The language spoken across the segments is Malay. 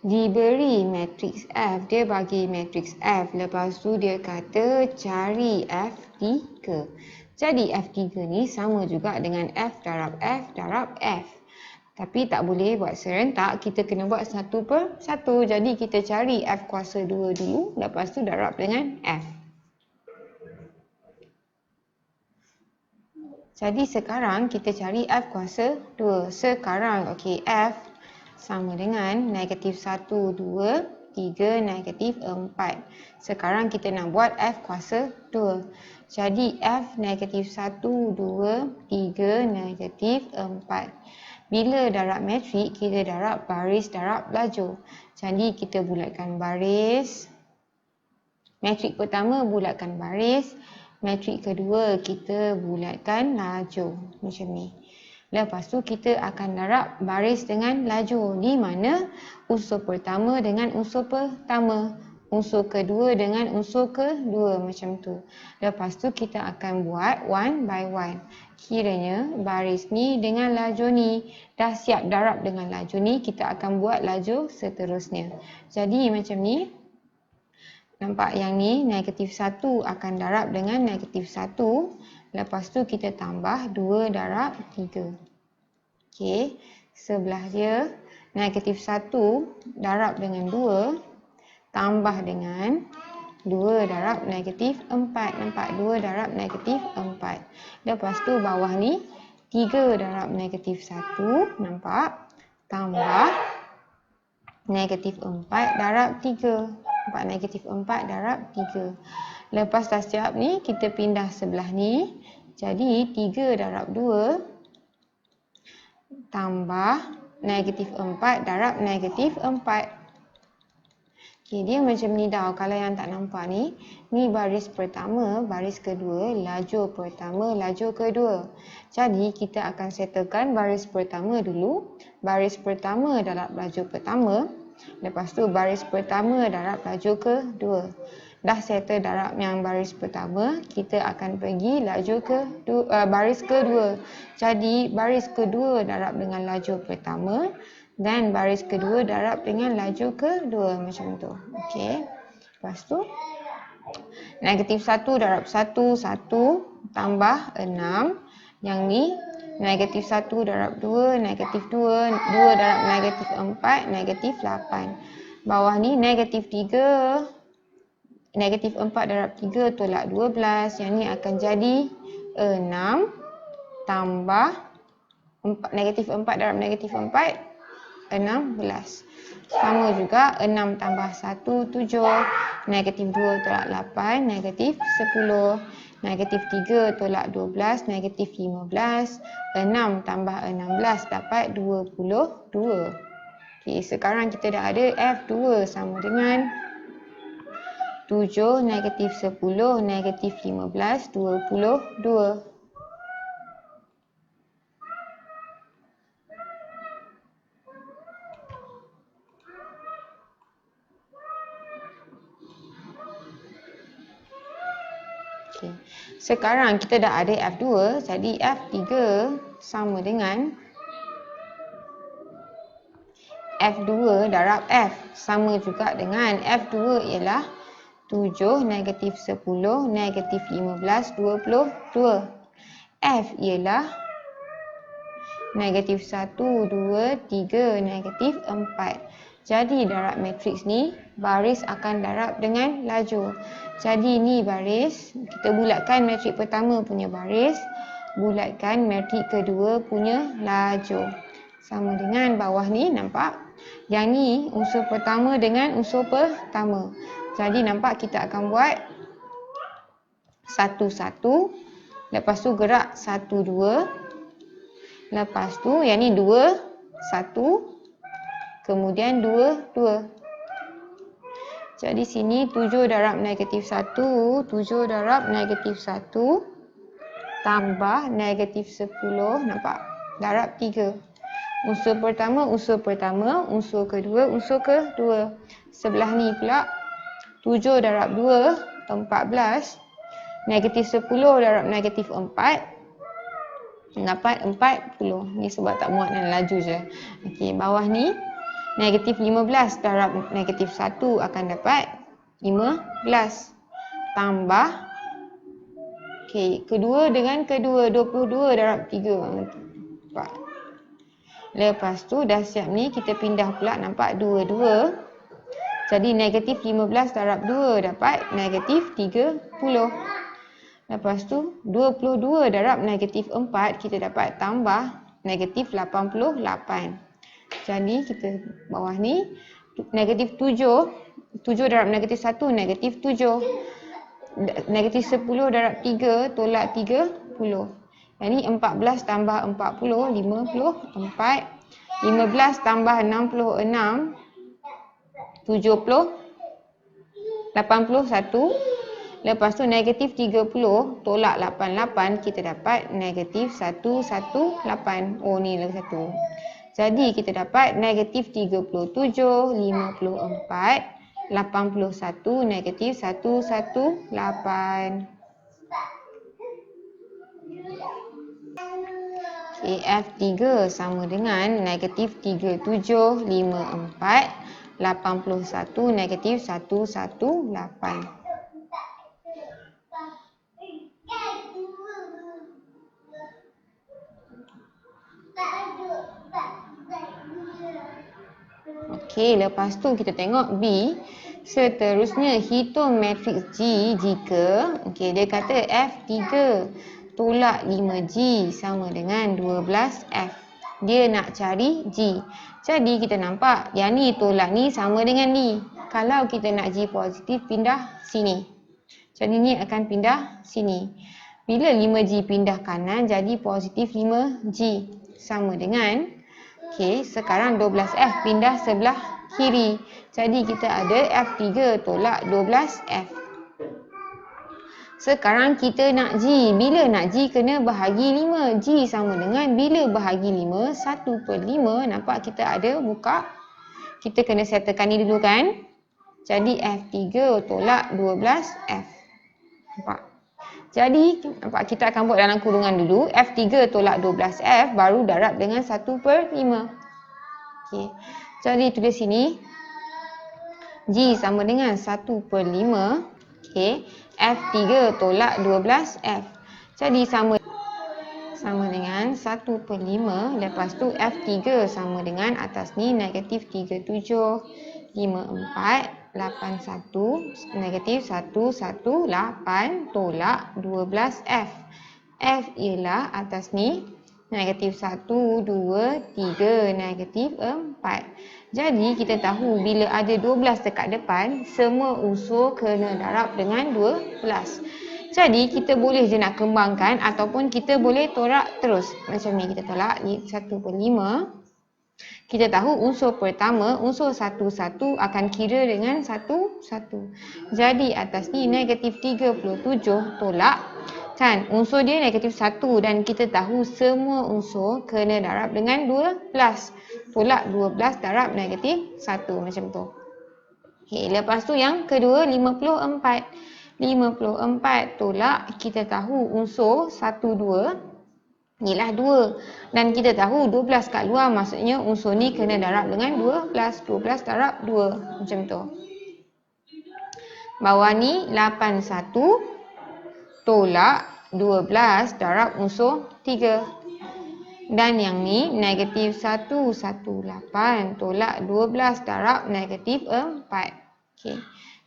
diberi matriks F, dia bagi matriks F, lepas tu dia kata cari F3. Jadi F3 ni sama juga dengan F darab F darab F. Tapi tak boleh buat serentak, kita kena buat satu per satu. Jadi kita cari F kuasa 2 dulu, lepas tu darab dengan F. Jadi sekarang kita cari F kuasa 2. Sekarang okey, F sama dengan negatif 1, 2, 3, negatif 4. Sekarang kita nak buat F kuasa 2. Jadi F negatif 1, 2, 3, negatif 4. Bila darab matrik, kita darab baris darab lajur. Jadi kita bulatkan baris. Matrik pertama bulatkan baris. Matrik kedua kita bulatkan lajur. Macam ni. Lepas tu kita akan darab baris dengan lajur. Di mana unsur pertama dengan unsur pertama. Unsur kedua dengan unsur kedua. Macam tu. Lepas tu kita akan buat one by one. Kiranya baris ni dengan lajur ni dah siap darab dengan lajur ni. Kita akan buat lajur seterusnya. Jadi macam ni. Nampak yang ni negatif 1 akan darab dengan negatif 1. Lepas tu kita tambah 2 darab 3. Okey, sebelah dia negatif 1 darab dengan 2 tambah dengan 2 darab negatif 4. Nampak 2 darab negatif 4. Lepas tu bawah ni 3 darab negatif 1. Nampak? Tambah negatif 4 darab 3. Nampak negatif 4 darab 3. Lepas dah siap ni, kita pindah sebelah ni. Jadi 3 darab 2 tambah negatif 4 darab negatif 4. Okay, dia macam ni dah. Kalau yang tak nampak ni, ni baris pertama, baris kedua, lajur pertama, lajur kedua. Jadi kita akan settlekan baris pertama dulu. Baris pertama darab lajur pertama. Lepas tu baris pertama darab lajur kedua. Dah settle darab yang baris pertama, kita akan pergi lajur baris kedua. Jadi baris kedua darab dengan lajur pertama dan baris kedua darab dengan lajur kedua macam tu. Okey. Lepas tu negatif 1 darab 1, 1 tambah 6. Yang ni negatif 1 darab 2, negatif 2, 2 darab negatif 4, negatif 8. Bawah ni negatif 3, negatif 4 darab 3 tolak 12. Yang ni akan jadi 6 tambah 4, negatif 4 darab negatif 4, 16. Sama juga 6 tambah 1, 7. Negatif 2 tolak 8, negatif 10. Negatif 3 tolak 12, negatif 15. 6 tambah 16 dapat 22. Okey, sekarang kita dah ada F2 sama dengan 7, negatif 10, negatif 15, 22. Okay. Sekarang kita dah ada F2, jadi F3 sama dengan F2 darab F. Sama juga dengan F2 ialah 7, negatif 10, negatif 15, 22. F ialah negatif 1, 2, 3, negatif 4. Jadi darab matriks ni, baris akan darab dengan lajur. Jadi ni baris, kita bulatkan matrik pertama punya baris, bulatkan matrik kedua punya lajur. Sama dengan bawah ni, nampak? Yang ni unsur pertama dengan unsur pertama. Jadi nampak kita akan buat 1, 1. Lepas tu gerak 1, 2. Lepas tu yang ni 2, 1. Kemudian 2, 2. Jadi sini 7 darab negatif 1, 7 darab negatif 1 tambah negatif 10, nampak? Darab 3. Unsur pertama, unsur pertama, unsur kedua, unsur kedua. Sebelah ni pula 7 darab 2, 14. Negatif 10 darab negatif 4 dapat 40. Ni sebab tak muat dan laju je. Okey, bawah ni Negatif 15 darab negatif 1 akan dapat 15. Tambah, okey, kedua dengan kedua, 22 darab 3. Nampak? Lepas tu dah siap ni, kita pindah pula, nampak 22. Jadi negatif 15 darab 2 dapat negatif 30. Lepas tu 22 darab negatif 4 kita dapat tambah negatif 88. Jadi kita bawah ni negatif 7. 7 darab negatif 1 negatif 7. Negatif 10 darab 3 tolak 30. Yang ni 14 tambah 40, 54. 15 tambah 66, 70, 81. Lepas tu negatif 30 tolak 88, kita dapat negatif 118. Oh, ni lagi satu. Jadi kita dapat negatif 37, 54, 81, negatif 118. Okay, F3 sama dengan negatif 37, 54, 81, negatif 118. Okey, lepas tu kita tengok B. Seterusnya hitung matriks G jika, okey, dia kata F3 tolak 5G sama dengan 12F. Dia nak cari G. Jadi kita nampak yang ni tolak ni sama dengan ni. Kalau kita nak G positif, pindah sini. Jadi ni akan pindah sini. Bila 5G pindah kanan, jadi positif 5G. Sama dengan, okey, sekarang 12F pindah sebelah kiri. Jadi kita ada F3 tolak 12F. Sekarang kita nak G. Bila nak G, kena bahagi 5. G sama dengan, bila bahagi 5, 1/5. Nampak kita ada buka. Kita kena settlekan ni dulu kan. Jadi F3 tolak 12F. Nampak? Jadi nampak, kita akan buat dalam kurungan dulu. F3 tolak 12F baru darab dengan 1/5. Okey. Jadi tulis sini. G sama dengan 1/5. Okey. F3 tolak 12F. Jadi sama dengan 1/5. Lepas tu F3 sama dengan atas ni negatif 37, 54, 81, negatif 118 tolak 12F. F ialah atas ni negatif 1, 2, 3, negatif 4. Jadi kita tahu bila ada 12 dekat depan, semua unsur kena darab dengan 12. Jadi kita boleh je nak kembangkan ataupun kita boleh tolak terus. Macam ni kita tolak 1/5. Kita tahu unsur pertama, unsur 1 akan kira dengan 1. Jadi atas ni negatif 37 tolak. Kan, unsur dia negatif 1 dan kita tahu semua unsur kena darab dengan 12. Tolak 12 darab negatif 1 macam tu. Okay, lepas tu yang kedua 54. 54 tolak, kita tahu unsur 1, 2 ialah 2. Dan kita tahu 12 kat luar, maksudnya unsur ni kena darab dengan 12. 12 darab 2 macam tu. Bawah ni 81 tolak 12 darab unsur 3. Dan yang ni negatif 118 tolak 12 darab negatif 4. Okey.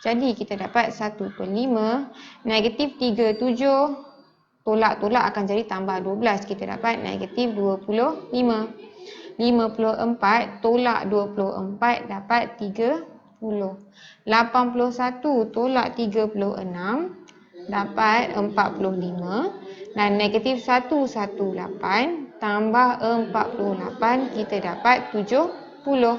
Jadi kita dapat 1/5. Negatif 37 tolak-tolak akan jadi tambah 12. Kita dapat negatif 25. 54 tolak 24 dapat 30. 81 tolak 36 dapat 45. Dan negatif 118 tambah 48, kita dapat 70.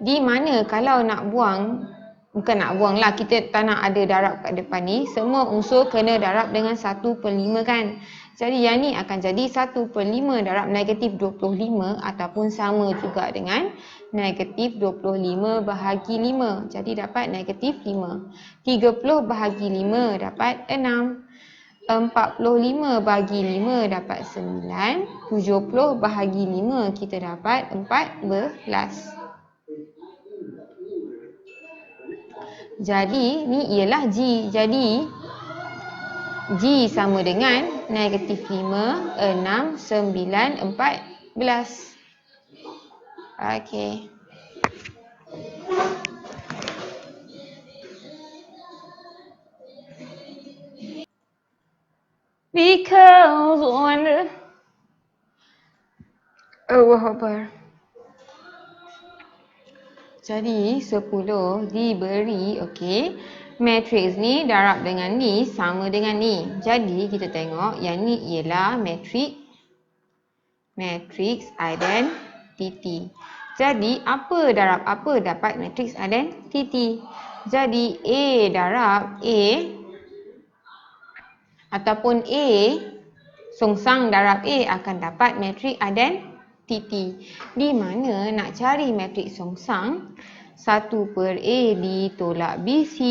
Di mana kalau nak buang, bukan nak buang lah, kita tak nak ada darab kat depan ni, semua unsur kena darab dengan 1/5 kan. Jadi yang ni akan jadi 1/5 darab negatif 25 ataupun sama juga dengan negatif 25 bahagi 5. Jadi dapat negatif 5. 30 bahagi 5 dapat 6. 45 bagi 5 dapat 9. 70 bahagi 5 kita dapat 14. Jadi ni ialah G. Jadi G sama dengan negatif 5, 6, 9, 14. Okey. Because wonder Allah Akbar. Jadi 10 diberi, okey, matriks ni darab dengan ni sama dengan ni. Jadi kita tengok yang ni ialah matriks identity. Jadi apa darab apa dapat matriks identity. Jadi A darab A ataupun A songsang darab A akan dapat matriks identity. Di mana nak cari matriks songsang, 1/A ditolak BC.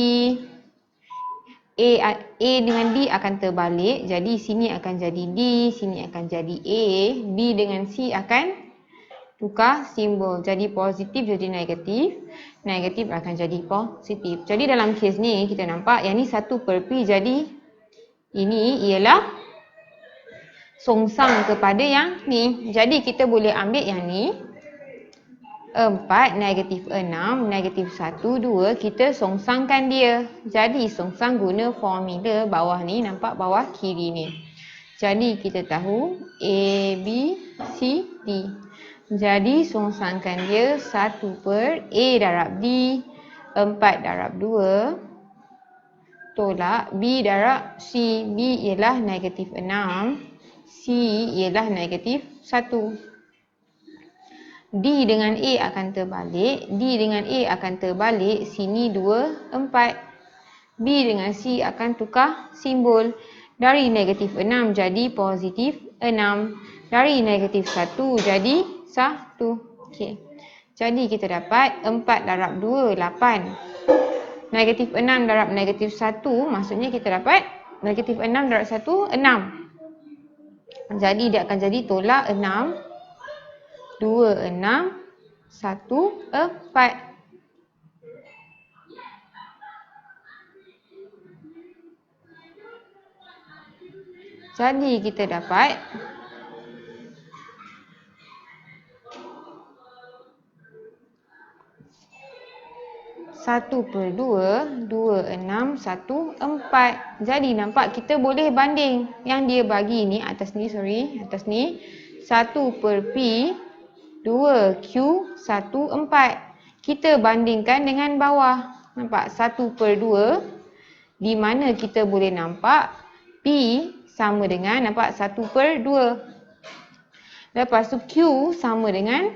A dengan D akan terbalik. Jadi sini akan jadi D, sini akan jadi A. B dengan C akan tukar simbol. Jadi positif jadi negatif. Negatif akan jadi positif. Jadi dalam kes ni kita nampak yang ni 1/P. Jadi ini ialah songsang kepada yang ni. Jadi kita boleh ambil yang ni 4, negatif 6, negatif 1, 2. Kita songsangkan dia. Jadi songsang guna formula bawah ni. Nampak bawah kiri ni. Jadi kita tahu A, B, C, D. Jadi songsangkan dia 1/A darab D, 4 darab 2 tolak B darab C. B ialah negatif 6, C ialah negatif 1. D dengan A akan terbalik. D dengan A akan terbalik. Sini 2, 4. B dengan C akan tukar simbol. Dari negatif 6 jadi positif 6. Dari negatif 1 jadi 1. Okey. Jadi kita dapat 4 darab 2, 8. Negatif 6 darab negatif 1, maksudnya kita dapat negatif 6 darab 1, 6. Jadi dia akan jadi tolak 6, 2, 6, 1, 4. Jadi kita dapat 1/2, 2, 6, 1, 4. Jadi nampak kita boleh banding. Yang dia bagi ni, atas ni 1/P, 2Q, 1, 4. Kita bandingkan dengan bawah. Nampak 1/2. Di mana kita boleh nampak P sama dengan, nampak 1/2. Lepas tu Q sama dengan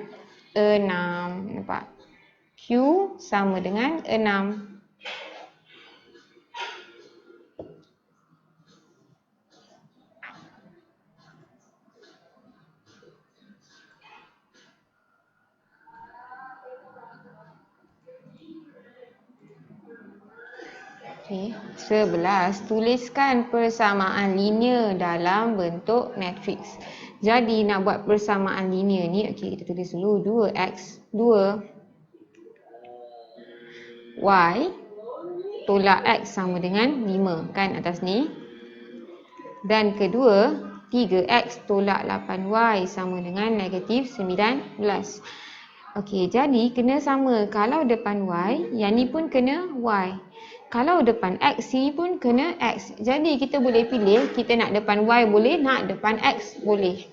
6. Nampak? Q sama dengan 6. Okey, 11. Tuliskan persamaan linear dalam bentuk matriks. Jadi nak buat persamaan linear ni, okey, kita tulis dulu 2x 2 y tolak x sama dengan 5 kan atas ni. Dan kedua 3x tolak 8y sama dengan negatif 19. Okey, jadi kena sama. Kalau depan y, yang ni pun kena y. Kalau depan x, sini pun kena x. Jadi kita boleh pilih, kita nak depan y boleh, nak depan x boleh.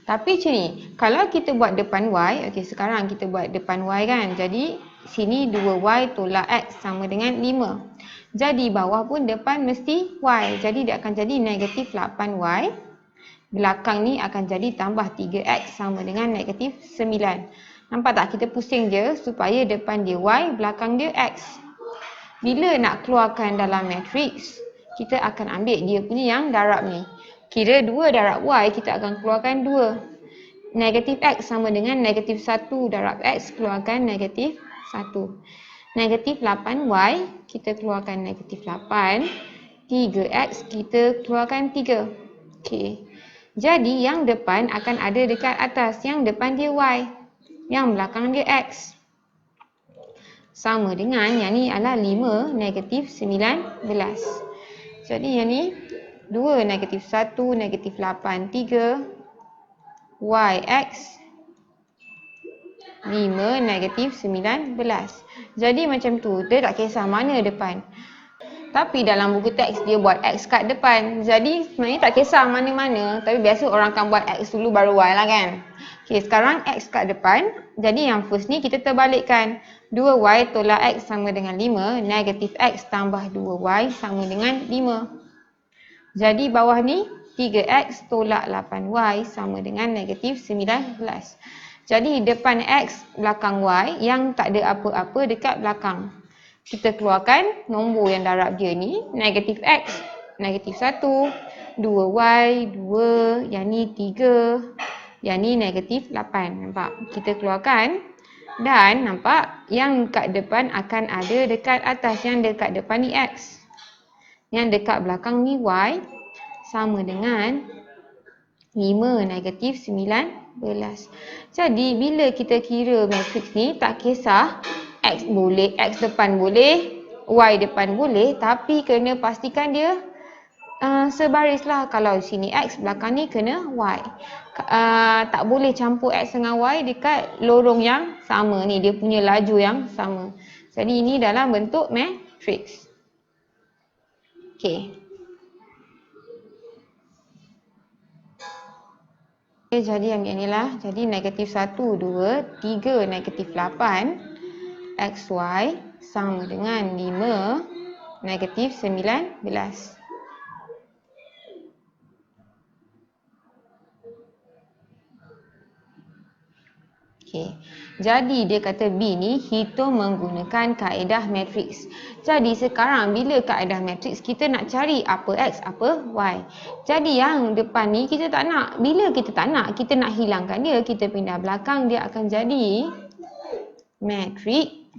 Tapi macam ni, kalau kita buat depan y, okey sekarang kita buat depan y kan. Jadi sini 2y tolak x sama dengan 5. Jadi bawah pun depan mesti y. Jadi dia akan jadi negatif 8y. Belakang ni akan jadi tambah 3x sama dengan negatif 9. Nampak tak? Kita pusing je supaya depan dia y, belakang dia x. Bila nak keluarkan dalam matriks, kita akan ambil dia punya yang darab ni. Kira 2 darab y, kita akan keluarkan 2. Negatif x sama dengan negatif 1 darab x, keluarkan negatif 1. negatif 8y, kita keluarkan negatif 8. 3x, kita keluarkan 3. Okey. Jadi yang depan akan ada dekat atas, yang depan dia y, yang belakang dia x. Sama dengan yang ni adalah 5 negatif 19. Jadi yang ni 2 negatif 1 negatif 8 3 yx 5 negatif 19. Jadi macam tu, dia tak kisah mana depan. Tapi dalam buku teks dia buat x kat depan. Jadi sebenarnya tak kisah mana-mana. Tapi biasa orang akan buat x dulu baru y lah kan. Okay, sekarang x kat depan. Jadi yang first ni kita terbalikkan. 2y tolak x sama dengan 5. Negatif x tambah 2y sama dengan 5. Jadi bawah ni 3x tolak 8y sama dengan negatif 19. Jadi depan x, belakang y, yang tak ada apa-apa dekat belakang. Kita keluarkan nombor yang darab dia ni, negatif x, negatif 1, 2y, 2, yang ni 3, yang ni negatif 8. Nampak? Kita keluarkan dan nampak yang kat depan akan ada dekat atas, yang dekat depan ni x. Yang dekat belakang ni y, sama dengan 5 negatif 19. Jadi bila kita kira matriks ni, tak kisah x boleh, x depan boleh, y depan boleh, tapi kena pastikan dia sebaris lah. Kalau sini x, belakang ni kena y. Tak boleh campur x dengan y dekat lorong yang sama ni, dia punya laju yang sama. Jadi ini dalam bentuk matriks. Okey. Okay, jadi ambil ni lah. Jadi negatif 1, 2, 3, negatif 8 xy sama dengan 5 negatif 19. Okay. Jadi dia kata B ni hitung menggunakan kaedah matriks. Jadi sekarang bila kaedah matriks kita nak cari apa x, apa y. Jadi yang depan ni kita tak nak. Bila kita tak nak, kita nak hilangkan dia, kita pindah belakang, dia akan jadi matriks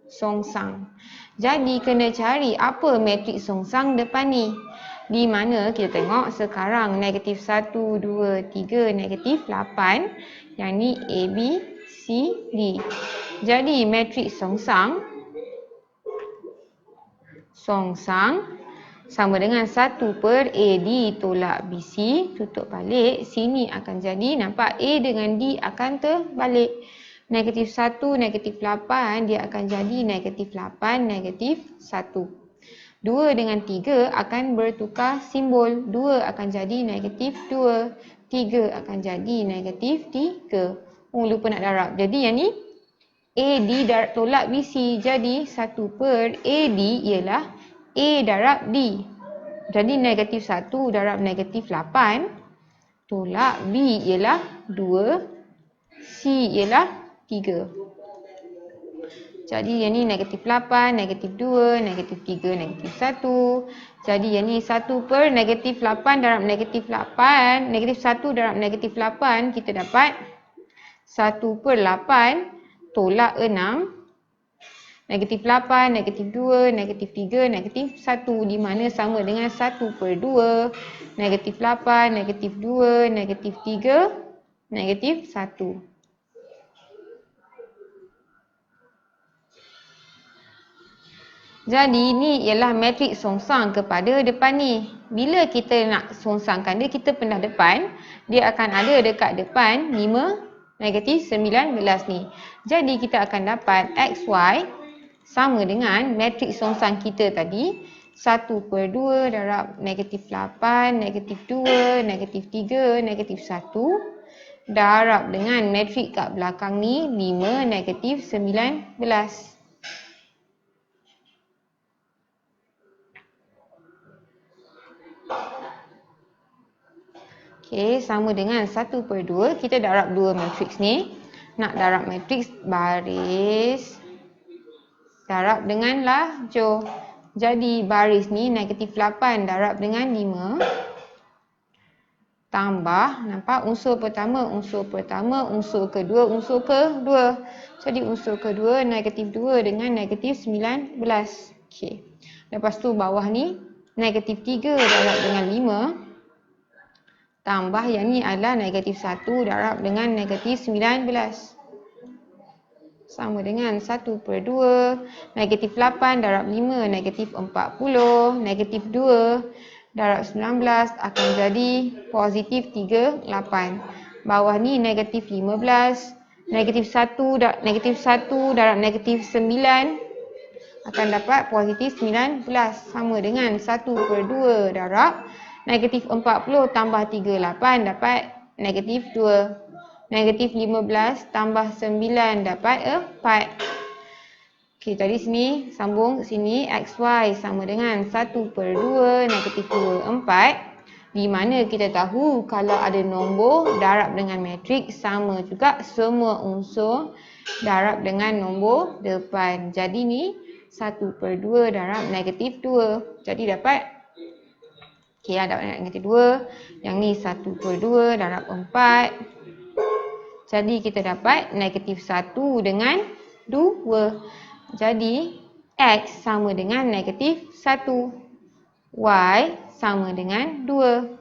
songsang. Jadi kena cari apa matriks songsang depan ni. Di mana kita tengok sekarang negatif 1, 2, 3, negatif 8. Yang ni A, B, C, D. Jadi matriks songsang sama dengan 1 per AD tolak BC, tutup balik. Sini akan jadi, nampak A dengan D akan terbalik. Negatif 1, negatif 8, dia akan jadi negatif 8, negatif 1. 2 dengan 3 akan bertukar simbol. 2 akan jadi negatif 2. 3 akan jadi negatif 3. Oh, lupa nak darab. Jadi yang ni AD darab tolak BC. Jadi 1 per AD ialah A darab D. Jadi negatif 1 darab negatif 8 tolak B ialah 2. C ialah 3. Jadi yang ni negatif 8, negatif 2, negatif 3, negatif 1. Jadi yang ni 1 per negatif 8 darab negatif 8. Negatif 1 darab negatif 8, kita dapat 1 per 8 tolak 6. Negatif 8, negatif 2, negatif 3, negatif 1. Di mana sama dengan 1 per 2. Negatif 8, negatif 2, negatif 3, negatif 1. Jadi ni ialah matriks songsang kepada depan ni. Bila kita nak songsangkan dia, kita pindah depan, dia akan ada dekat depan 5 negatif 19 ni. Jadi kita akan dapat xy sama dengan matriks songsang kita tadi, 1 per 2 darab negatif 8, negatif 2, negatif 3, negatif 1 darab dengan matriks kat belakang ni 5 negatif 19. Okey, sama dengan 1 per 2. Kita darab 2 matriks ni. Nak darab matriks baris. Darab dengan lajur. Jadi baris ni negatif 8 darab dengan 5. tambah, nampak unsur pertama, unsur kedua, unsur kedua. Jadi unsur kedua negatif 2 dengan negatif 19. Okey. Lepas tu bawah ni negatif 3 darab dengan 5 tambah yang ni adalah negatif 1 darab dengan negatif 19. Sama dengan 1/2. Negatif 8 darab 5 negatif 40. Negatif 2 darab 19 akan jadi positif 38. Bawah ni negatif 15. Negatif 1 darab negatif 9 akan dapat positif 19. Sama dengan 1/2 darab negatif 40 tambah 38 dapat negatif 2. Negatif 15 tambah 9 dapat 4. Okey, tadi sini sambung ke sini. XY sama dengan 1/2 negatif 2, 4. Di mana kita tahu kalau ada nombor darab dengan matriks sama juga semua unsur darab dengan nombor depan. Jadi ni 1/2 darab negatif 2. Jadi dapat, okey lah, dapat negatif 2. Yang ni 1/2 darab 4. Jadi kita dapat negatif 1 dengan 2. Jadi X sama dengan negatif 1. Y sama dengan 2.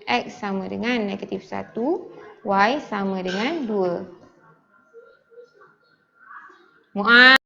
X sama dengan negatif 1. Y sama dengan 2. Muat.